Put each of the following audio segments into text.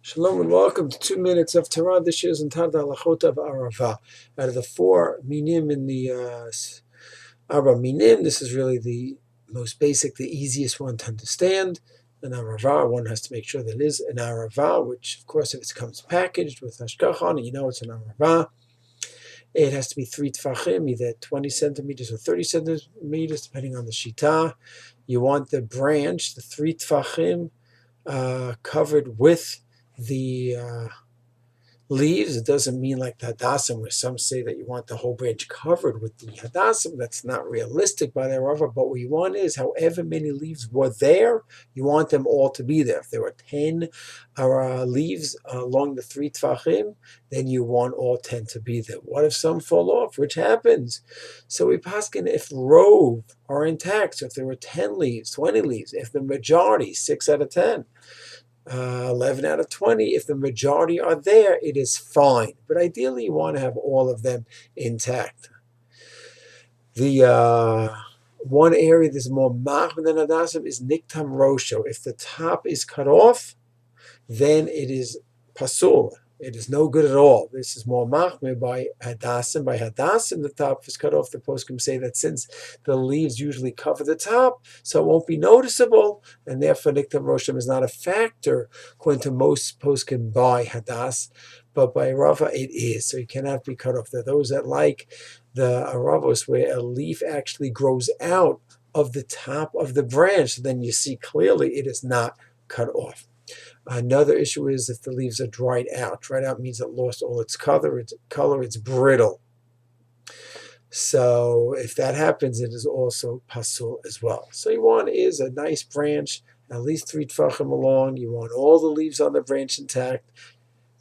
Shalom and welcome to 2 minutes of Torah. This year's entitled Halachot of Arava. Out of the 4 minim in the Arava minim, this is really the most basic, the easiest one to understand. An Arava, one has to make sure that it is an Arava, which of course if it comes packaged with hashgacha on it, you know it's an Arava. It has to be 3 tfachim, either 20 centimeters or 30 centimeters, depending on the shita. You want the branch, the 3 tfachim, covered with the leaves. It doesn't mean like the hadassim, where some say that you want the whole branch covered with the hadassim. That's not realistic by the Arava, but what you want is however many leaves were there, you want them all to be there. If there were 10 leaves along the 3 tfachim, then you want all 10 to be there. What if some fall off, which happens? So we paskin if rove are intact, so if there were 10 leaves, 20 leaves, if the majority, 6 out of 10, 11 out of 20, if the majority are there, it is fine. But ideally, you want to have all of them intact. The one area that's more machmir than hadassim is niktam rosho. If the top is cut off, then it is pasul. It is no good at all. This is more machmir by hadassim. By hadassim, the top is cut off. The poskim say that since the leaves usually cover the top, so it won't be noticeable, and therefore niktam roshim is not a factor according to most poskim by hadas, but by Arava it is. So you cannot be cut off. There are those that like the Aravos where a leaf actually grows out of the top of the branch, so then you see clearly it is not cut off. Another issue is if the leaves are dried out. Dried out means it lost all its color, it's brittle. So if that happens, it is also pasul as well. So you want is a nice branch, at least 3 tfachim long. You want all the leaves on the branch intact.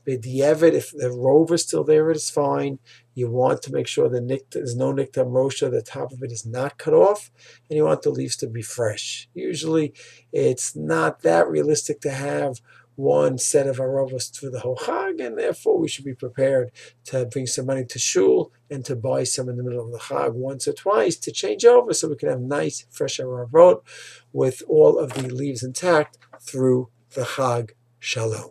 B'diavad, if the rove is still there, it is fine. You want to make sure there's no niktam rosha, the top of it is not cut off, and you want the leaves to be fresh. Usually, it's not that realistic to have one set of aravos through the whole chag, and therefore we should be prepared to bring some money to shul and to buy some in the middle of the chag once or twice to change over so we can have nice, fresh aravot with all of the leaves intact through the chag. Shalom.